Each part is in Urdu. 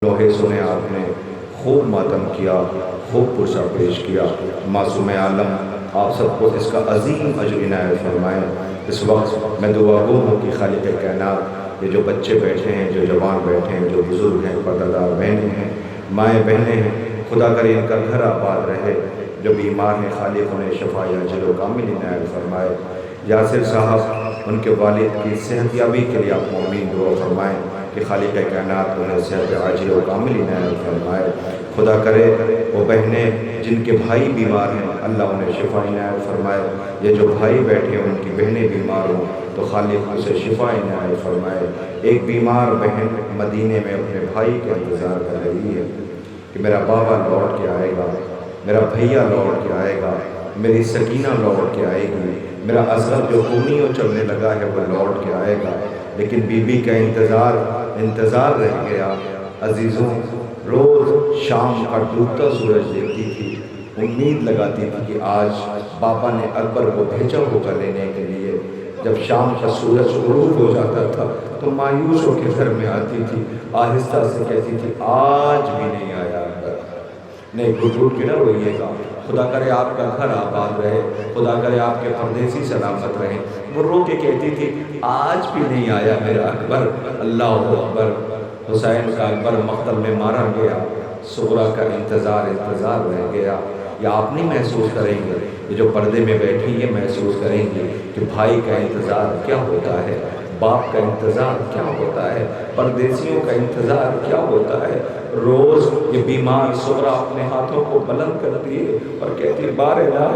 لوہے سنے آپ نے خوب ماتم کیا، خوب پرسہ پیش کیا۔ معصوم عالم آپ سب کو اس کا عظیم اجر عنایت فرمائیں۔ اس وقت میں دعا گو ہوں کہ خالق کائنات، یہ جو بچے بیٹھے ہیں، جو جوان بیٹھے ہیں، جو بزرگ ہیں، پردہ دار بہنیں ہیں، مائیں بہنیں ہیں، خدا کرے ان کا گھر آباد رہے۔ جو بیمار ہیں خالق انہیں شفا عاجل و کامل عنایت فرمائے۔ یاسر صاحب ان کے والد کی صحت یابی کے لیے آپ مومین دعا فرمائیں کہ خالق کائنات انہیں صحت عاجل و کامل عنایت فرمائے۔ خدا کرے وہ بہنیں جن کے بھائی بیمار ہیں، اللہ انہیں شفا عنایت فرمائے۔ یہ جو بھائی بیٹھے ہیں ان کی بہنیں بیمار ہوں تو خالق اسے شفا عنایت فرمائے۔ ایک بیمار بہن مدینے میں اپنے بھائی کا انتظار کر رہی ہے کہ میرا بابا لوٹ کے آئے گا، میرا بھیا لوٹ کے آئے گا، میری سکینہ لوٹ کے آئے گی، میرا اصغر جو خونیوں چلنے لگا ہے وہ لوٹ کے آئے گا۔ لیکن بی بی کا انتظار رہ گیا۔ عزیزوں، روز شام کا ڈوبتا سورج دیکھتی تھی، امید لگاتی تھی کہ آج باپا نے اکبر کو بھیجا ہوگا لینے کے لیے۔ جب شام کا سورج غروب ہو جاتا تھا تو مایوس ہو کے گھر میں آتی تھی، آہستہ سے کہتی تھی آج بھی نہیں آیا اکبر۔ نہیں، گھٹ کے نہ روئیے گا، خدا کرے آپ کا گھر آباد رہے، خدا کرے آپ کے پردیسی سلامت رہیں۔ وہ رو کے کہتی تھی آج بھی نہیں آیا میرا اکبر۔ اللہ اکبر۔ حسین کا اکبر مقتل میں مارا گیا، صغرا کا انتظار رہ گیا۔ یا آپ نہیں محسوس کریں گے، یہ جو پردے میں بیٹھی یہ محسوس کریں گے کہ بھائی کا انتظار کیا ہوتا ہے، باپ کا انتظار کیا ہوتا ہے، پردیسیوں کا انتظار کیا ہوتا ہے۔ روز یہ بیمار صغرا اپنے ہاتھوں کو بلند کرتی ہے اور کہتی ہے بار الہ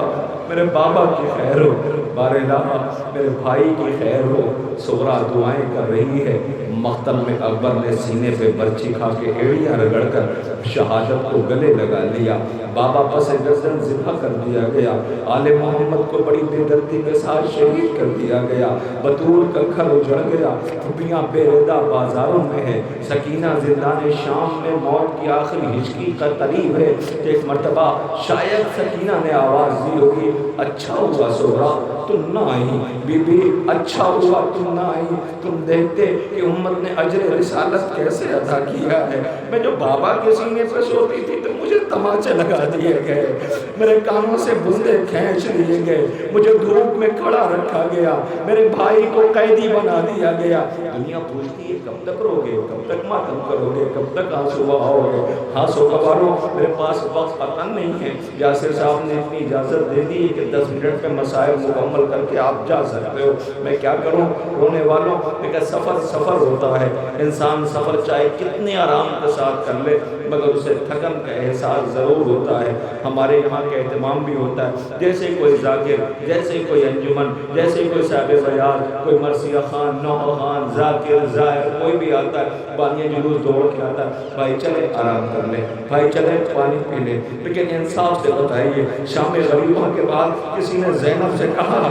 میرے بابا کی خیر ہو، بار الہ میرے بھائی کی خیر ہو۔ صغرا دعائیں کر رہی ہے۔ مقتل میں اکبر نے سینے پہ برچی کھا کے ایڑیاں رگڑ کر شہادت کو گلے لگا لیا۔ بابا پس گردن ذبح کر دیا گیا۔ آل محمد کو بڑی بے دردی کے ساتھ شہید کر دیا گیا۔ بطول کا گھر اجڑ گیا، پھپھیاں بے ردا بازاروں میں ہے۔ سکینہ زندان شام میں موت کی آخری ہچکی کا قریب ہے کہ ایک مرتبہ شاید سکینہ نے آواز دی ہوگی اچھا ہوا صغرا تم نہ آئی، بی بی اچھا ہوا تم نہ آئی، تم دیکھتے کہ امت نے اجر رسالت کیسے ادا کیا ہے۔ میں جو بابا کے سینے پہ سوتی تھی تو مجھے تماچے لگا دیے گئے، میرے کانوں سے بندے کھینچ لیے گئے، مجھے دھوپ میں کھڑا رکھا گیا، میرے بھائی کو قیدی بنا دیا گیا۔ دنیا پوچھتی ہے کب تک رو گے، کب تک ماتم کرو گے، کب تک آنسو بہاؤ گے۔ ہاں کبارو، میرے پاس وقت پتہ نہیں ہے۔ یاسر صاحب نے اتنی اجازت دے دی کہ 10 منٹ میں مسائل مکمل کر کے آپ جا سکتے ہو۔ میں کیا کروں رونے والوں، لیکن سفر ہوتا ہے، انسان سفر چاہے کتنے آرام کے ساتھ کر لے مگر اسے تھکن کا احساس ضرور ہوتا ہے۔ ہمارے یہاں کا اہتمام بھی ہوتا ہے، جیسے کوئی ذاکر، جیسے کوئی انجمن، جیسے کوئی صاحب بیاض، کوئی مرثیہ خان، نوح خان، ذاکر، زائر، کوئی بھی آتا ہے بانیہ جلوس دوڑ کے آتا ہے، بھائی چلیں آرام کر لیں، بھائی چلیں پانی پی لیں۔ لیکن انصاف سے بتائیے، شام غریبہ کے بعد کسی نے زینب سے کہا،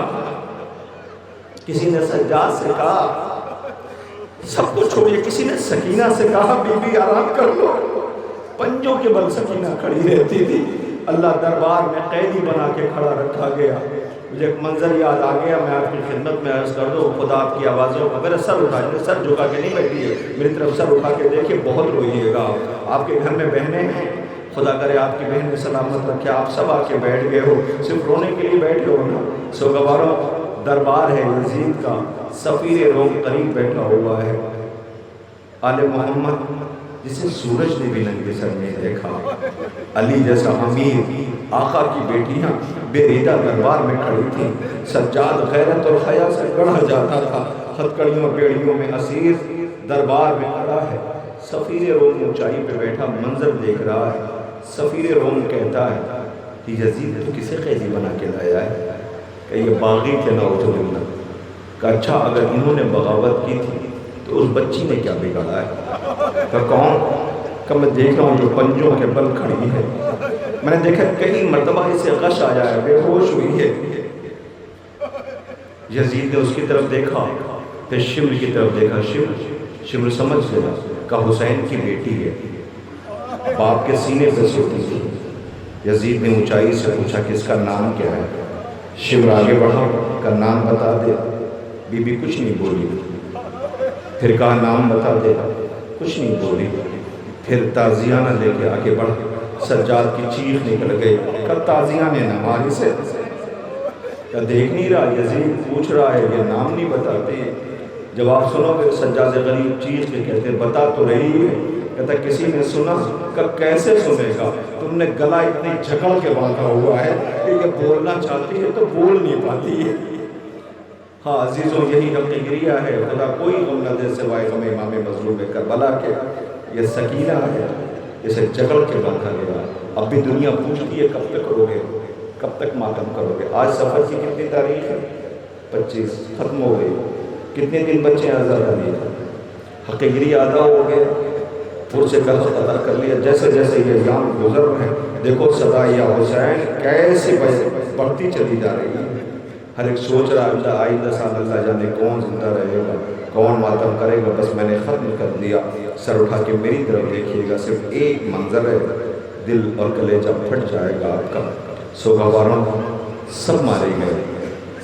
کسی نے سجاد سے کہا، سب کو چھوڑیے، کسی نے سکینہ سے کہا بی بی آرام کر لو۔ پنجوں کے بل سکینہ کھڑی رہتی تھی، اللہ دربار میں قیدی بنا کے کھڑا رکھا گیا۔ مجھے ایک منظر یاد آ گیا، میں آپ کی خدمت میں عرض کر دوں، خدا آپ کی آوازوں کو، میرا سر اٹھا، سر جھکا کے نہیں بیٹھی ہے، میری طرف سر اٹھا کے دیکھیے، بہت روئیے گا۔ آپ کے گھر میں بہنیں ہیں، خدا کرے آپ کی بہنیں سلامت رکھے، آپ سب آ کے بیٹھ گئے ہو، صرف رونے کے لیے بیٹھے ہو نا۔ سوگواروں، دربار ہے یزید کا، سفیر روم قریب بیٹھا ہوا ہے، آل محمد جسے سورج نے بھی ننگے سر میں دیکھا، علی جیسا امیر، آقا کی بیٹیاں بے ریدہ دربار میں کھڑی تھیں، سجاد غیرت اور حیا سے گڑھا جاتا تھا، ہتھکڑیوں بیڑیوں میں اسیر دربار میں کھڑا ہے۔ سفیر روم اونچائی پہ بیٹھا منظر دیکھ رہا ہے۔ سفیر روم کہتا ہے کہ یزید تو کسے قیدی بنا کے لایا ہے؟ کہ یہ باغی تھے نعوذ باللہ۔ کہ اچھا اگر انہوں نے بغاوت کی تھی تو اس بچی نے کیا بگاڑا ہے؟ کہ کون؟ کہ میں دیکھ رہا ہوں جو پنجوں کے بل کھڑی ہے، میں نے دیکھا کئی مرتبہ اسے غش آیا ہے، بے ہوش ہوئی ہے۔ یزید نے اس کی طرف دیکھا، پھر شمر کی طرف دیکھا، شمر سمجھ گیا کہ حسین کی بیٹی ہے، باپ کے سینے پہ سوتی تھی۔ یزید نے اونچائی سے پوچھا کہ اس کا نام کیا ہے؟ شمر آگے بڑھا، کا نام بتا دے۔ بی بی کچھ نہیں بولی، پھر کہا نام بتا دے، کچھ نہیں بولی۔ پھر تازیانہ لے کے آگے بڑھ، سجاد کی چیخ نکل گئی کہ تازیانے نہ ماری سے، کہ دیکھ نہیں رہا یزید پوچھ رہا ہے یہ نام نہیں بتاتے۔ جواب سنو گے، سجاد غریب چیخ کے کہتے بتا تو رہی ہے، کہتا کسی نے سنا؟ کہ کیسے سنے گا، تم نے گلا اتنی جھکڑ کے باندھا ہوا ہے کہ یہ بولنا چاہتی ہے تو بول نہیں پاتی ہے۔ ہاں عزیزوں، یہی حقیقیہ ہے، خدا کوئی غم نہ دے سوائے غم امام مظلوم کربلا کے۔ یہ سکینہ ہے، اسے جگڑ کے باندھا گیا۔ اب بھی دنیا پوچھتی ہے کب تک کرو گے، کب تک ماتم کرو گے۔ آج سفر کی کتنی تاریخ ہے؟ 25 ختم ہو گئی۔ کتنے دن بچے ہیں آزاد علی؟ حقیقی ادا ہو گئے، پھر سے قصد ادا کر لیا۔ جیسے جیسے یہ ایام گزر رہے ہیں، دیکھو صدا یا حسین کیسے بڑھتی چلی جا رہی ہے۔ ہر ایک سوچ رہا ہے آئندہ سال اللہ جانے کون زندہ رہے گا، کون ماتم کرے گا۔ بس میں نے ختم کر دیا، سر اٹھا کے میری طرف دیکھیے گا، صرف ایک منظر ہے، دل اور کلیجہ پھٹ جائے گا آپ کا۔ سوگواروں سب مارے گئے،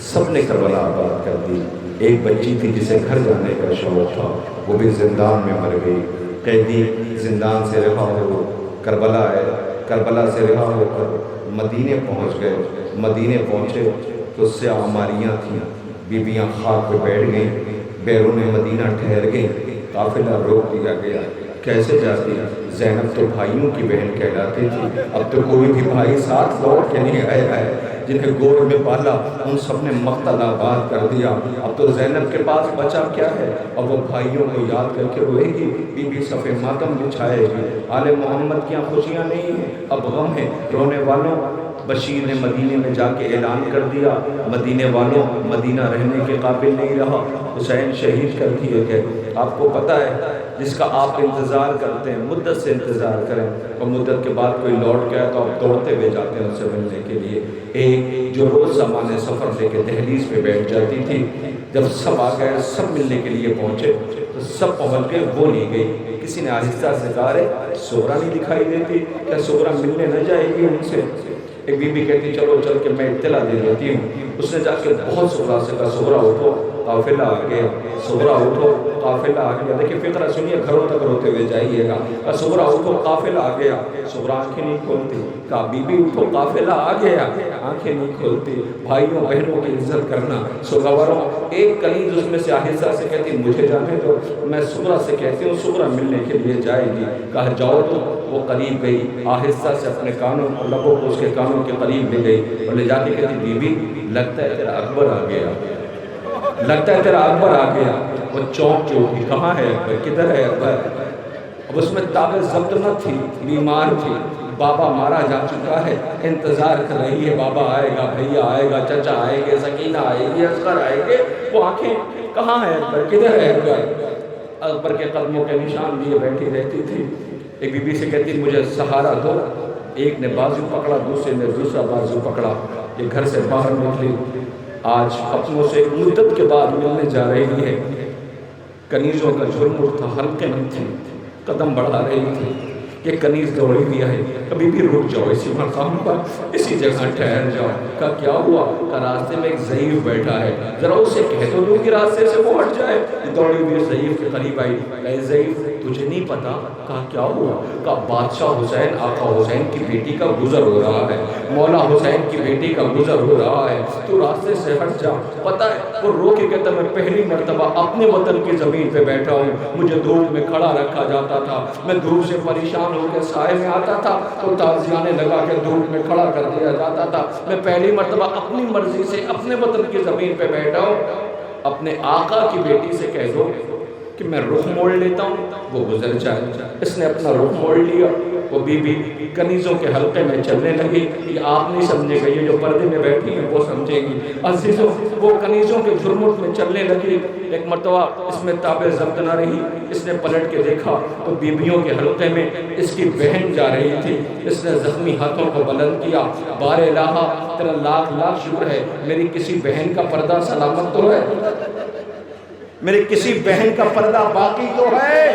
سب نے کربلا آباد کر دی۔ ایک بچی تھی جسے گھر جانے کا شوق تھا، وہ بھی زندان میں مر گئی۔ قیدی زندان سے رہا ہو کربلا ہے، کربلا سے رہا ہو کر مدینے پہنچ گئے۔ مدینے پہنچے تو سیاہ ماریاں تھیں، بیویاں خاک پہ بیٹھ گئیں، بیرون مدینہ ٹھہر گئیں۔ قافلہ روک دیا گیا، کیسے جاتی؟ زینب تو بھائیوں کی بہن کہلاتی تھی، اب تو کوئی بھی بھائی ساتھ لوٹ کے نہیں آیا ہے۔ جنہیں گود میں پالا ان سب نے مقتل آباد کر دیا۔ اب تو زینب کے پاس بچا کیا ہے؟ اب وہ بھائیوں کو یاد کر کے روئے گی، بی بی صف ماتم بچھائے گی۔ آل محمد کی خوشیاں نہیں ہیں، اب غم ہے۔ رونے والوں، بشیر نے مدینے میں جا کے اعلان کر دیا، مدینے والوں مدینہ رہنے کے قابل نہیں رہا، حسین شہید کر دیے گئے۔ آپ کو پتہ ہے جس کا آپ انتظار کرتے ہیں، مدت سے انتظار کریں، اور مدت کے بعد کوئی لوٹ گیا تو آپ دوڑتے ہوئے جاتے ہیں اسے ملنے کے لیے۔ ایک جو روز سامان سفر لے کے دہلیز پہ بیٹھ جاتی تھی، جب سب آ گئے، سب ملنے کے لیے پہنچے تو سب پہنچ گئے، وہ نہیں گئی۔ کسی نے آہستہ سے کہا ہے سغرا نہیں دکھائی دیتی کیا؟ سغرا ملنے نہ جائے گی ان سے؟ ایک بی بی کہتی چلو چل کے میں اطلاع دے دیتی ہوں۔ اس نے جا کے بہت سغرا سے کہا سغرا اٹھو، قافلہ آ گیا، سغرا اٹھو، قافلہ آ گیا۔ دیکھیں فقرہ سنیے، گھروں تک روتے ہوئے جائیے گا۔ کہا سغرا اٹھو، قافلہ آ گیا۔ سغرا آنکھیں نہیں کھولتی۔ کہا بی بی اٹھو، قافلہ آ گیا، آنکھیں نہیں کھولتی۔ بھائیوں بہنوں کی عزت کرنا۔ سغراوروں ایک کنیز اس میں سے آہستہ سے کہتی مجھے جانے دو، میں سغرا سے کہتی ہوں سغرا ملنے کے لیے جائے گی۔ کہا جاؤ تو۔ وہ قریب گئی، آہستہ سے اپنے کانوں کو، لبوں کو اس کے کانوں کے قریب لے گئی اور لے جا کے کہتی بی بی لگتا ہے تیرا اکبر آ گیا، لگتا ہے تیرا اکبر آ گیا۔ وہ چونک کے اٹھی، کہاں ہے اکبر، کدھر ہے اکبر؟ اب اس میں تاب ضبط نہ تھی، بیمار تھی، بابا مارا جا چکا ہے، انتظار کر رہی ہے بابا آئے گا، بھیا آئے گا، چچا آئے گے، سکینہ آئے گی، اصغر آئے گے۔ وہ آنکھیں کہاں ہے اکبر، کدھر ہے اکبر؟ اکبر کے قدموں کے نشان لیے بیٹھی رہتی تھی۔ ایک بی بی سے کہتی مجھے سہارا دو۔ ایک نے بازو پکڑا، دوسرے نے دوسرا بازو پکڑا، یہ گھر سے باہر نکلی۔ آج اپنوں سے مدت کے بعد ملنے جا رہی ہے۔ کنیزوں کا جرم تھا، حلقے میں تھی، قدم بڑھا رہی تھی کہ کنیز دوڑی بھی آئی، کبھی بھی رک جاؤ اسی مقام پر، اسی جگہ ٹھہر جاؤ۔ کہا کیا ہوا؟ کہ راستے میں ایک ضعیف بیٹھا ہے، ذرا اسے کہہ تو دوں کہ راستے سے وہ ہٹ جائے۔ دوڑی ہوئی ضعیف کے قریب آئی، اے ضعیف تجھے نہیں پتا؟ کہا کیا ہوا؟ کہا بادشاہ حسین، آقا حسین کی بیٹی کا گزر ہو رہا ہے، مولا حسین کی بیٹی کا گزر ہو رہا ہے، تو راستے سے ہٹ جا۔ پتہ ہے وہ رو کے کہتا میں پہلی مرتبہ اپنے وطن کی زمین پہ بیٹھا ہوں، مجھے دھوپ میں کھڑا رکھا جاتا تھا، میں دھوپ سے پریشان ہو کے سائے میں آتا تھا تو تازیانے لگا کے دھوپ میں کھڑا کر دیا جاتا تھا۔ میں پہلی مرتبہ اپنی مرضی سے اپنے وطن کی زمین پہ بیٹھا ہوں۔ اپنے آقا کی بیٹی سے کہہ دو کہ میں رخ موڑ لیتا ہوں، وہ گزر جائے۔ اس نے اپنا رخ موڑ لیا، وہ بی بی کنیزوں کے حلقے میں چلنے لگی۔ یہ آپ نہیں سمجھے گا، یہ جو پردے میں بیٹھی ہیں وہ سمجھے گی۔ عزیزوں وہ کنیزوں کے جھرمٹ میں چلنے لگی۔ ایک مرتبہ اس میں تاب ضبط نہ رہی، اس نے پلٹ کے دیکھا تو بیبیوں کے حلقے میں اس کی بہن جا رہی تھی۔ اس نے زخمی ہاتھوں کو بلند کیا، بار الہا تیرا لاکھ لاکھ شکر ہے، میری کسی بہن کا پردہ سلامت تو ہے، میری کسی بہن کا پردہ باقی تو ہے۔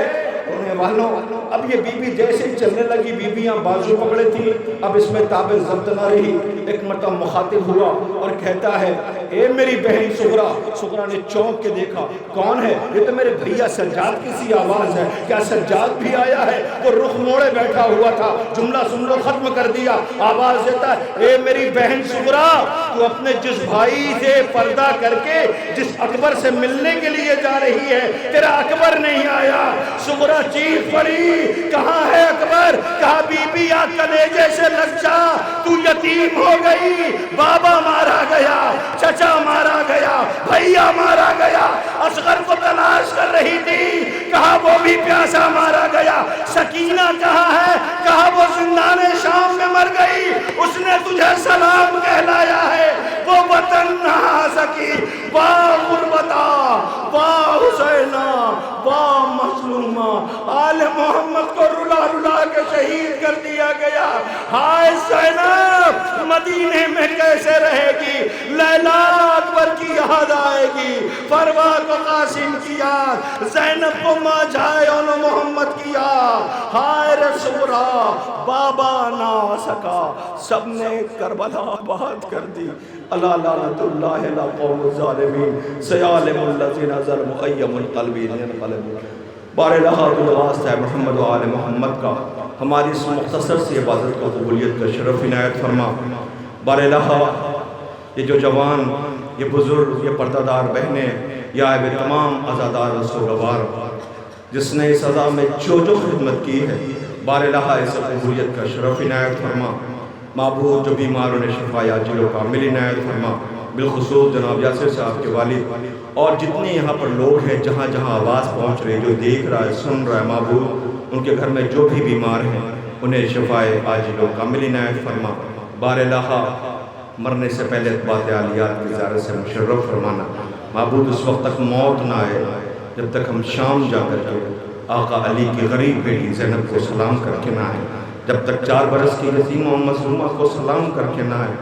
رونے والوں اب یہ بی بی جیسے ہی چلنے لگی، بیبیاں بازو پکڑے تھی، اب اس میں تاب ضبط نہ رہی۔ ایک مرتبہ مخاطب ہوا اور کہتا ہے اے میری بہن سغرا۔ سغرا نے چونک کے دیکھا، کون ہے؟ یہ تو میرے بھیا سجاد کی سی آواز ہے، کیا سجاد بھی آیا ہے؟ وہ رخ موڑے بیٹھا ہوا تھا، جملہ سن لو ختم کر دیا، آواز دیتا ہے اے میری بہن سغرا، تو اپنے جس بھائی سے پردہ کر کے جس اکبر سے ملنے کے لیے جا رہی ہے، تیرا اکبر نہیں آیا۔ سغرا چیخ پڑی، کہاں ہے اکبر؟ کہا بی بی یا کلیجے سے لگ جا، تو یتیم ہو گئی، بابا مارا گیا، چچا مارا گیا، بھائیا مارا گیا، اصغر کو تلاش کر رہی تھی، کہا وہ بھی پیاسا مارا گیا۔ سکینہ کہاں ہے؟ کہا وہ زندان شام میں مر گئی، اس نے تجھے سلام کہلایا ہے، وہ وطن نہ آ سکی۔ واہ غربتا، واہ حسینہ، واہ مظلومہ، آل محمد کو رلا رلا کے شہید کر دیا گیا۔ ہائے زینب مدینے میں کیسے رہے گی؟ لیلا اکبر کی یاد آئے گی، فروا کو قاسم کی یاد، زینب کو ماں جائے اولو محمد کی یاد۔ ہائے رسولہ بابا نہ آ سکا، سب نے کربلا آباد کر دی۔ اللہ لعنت اللہ علی قوم الظالمین، سیالم الذین ظلموا ایم القلب انقلبوا۔ بارے لحاظ الواسطہ ہے محمد و آل محمد کا، ہماری اس مختصر سی عبادت کو قبولیت کا شرف عنایت فرما۔ بارے لحاظ یہ جو جوان، یہ بزرگ، یہ پردہ دار بہنیں، یہ عائب تمام عزادار و سوگوار، جس نے اس عزا میں جو خدمت کی ہے، بارے لحاظ اس قبولیت کا شرف عنایت فرما۔ معبود جو بیماروں نے شفا عاجل و کامل عنایت فرما، بالخصوص جناب یاسر صاحب کے والد اور جتنے یہاں پر لوگ ہیں، جہاں جہاں آواز پہنچ رہی، جو دیکھ رہا ہے، سن رہا ہے، معبود ان کے گھر میں جو بھی بیمار ہیں انہیں شفا عاجل و کامل عنایت فرما۔ بار الہٰ مرنے سے پہلے بات عالیات کی زیارت سے مشرف فرمانا۔ معبود اس وقت تک موت نہ آئے جب تک ہم شام جا کر کے آقا علی کی غریب بیٹی زینب کو سلام کر کے نہ آئے، جب تک 4 برس کی یتیمہ و مظلومہ کو سلام کر کے نہ آئے،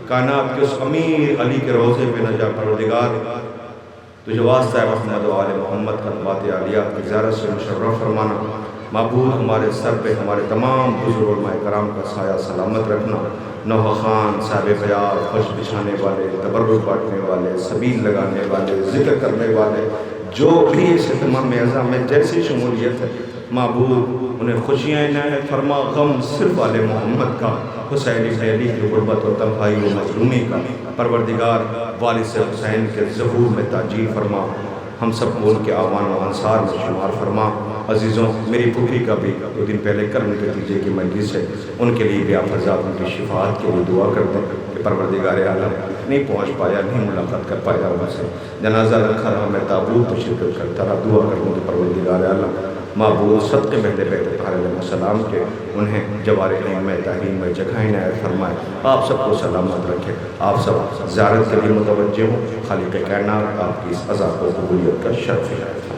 کائنات کے اس امیر علی کے روضے پہ نہ جا پروردگار تجھے واسطہ ہے محمد و آل محمد کا بات عالیات کی زیارت سے مشرف فرمانا۔ معبود ہمارے سر پہ ہمارے تمام بزرگ علماء کرام کا سایہ سلامت رکھنا۔ نوحہ خان صاحب بیار، فرش بچھانے والے، تبرک بانٹنے والے، سبیل لگانے والے، ذکر کرنے والے، جو بھی اس اہتمام میں اعزام میں جیسی شمولیت ہے، معبود انہیں خوشیاں عنایت فرما۔ غم صرف آل محمد کا، حسین ابن علی کی غربت و تنہائی و مظلومی کا، پروردگار والد سے حسین کے ظہور میں تاجیل فرما۔ ہم سب کو ان کے آوان و انصار میں شمار فرما۔ عزیزوں، میری پھوپھی کا بھی 2 دن پہلے کرم نتیجے کی مجلس ہے، ان کے لیے بھی آپ حضرات ان کی شفاعت کے لیے دعا کرتے ہیں کہ پروردگار عالم نہیں پہنچ پایا، نہیں ملاقات کر پایا ان سے، جنازہ رکھا رہا، میں تابوت میں شرکت کرتا رہا، دعا کروں کہ پروردگار عالم معبود صدقے بہتے بہتے طاہر علیہ السلام کے انہیں جوار ائمہ تحریم میں جگہ عنایت فرمائے۔ آپ سب کو سلامت رکھے، آپ سب زیارت کے لیے متوجہ ہوں۔ خالق کائنات آپ کی اس عزا کو قبولیت کا شرف ہے۔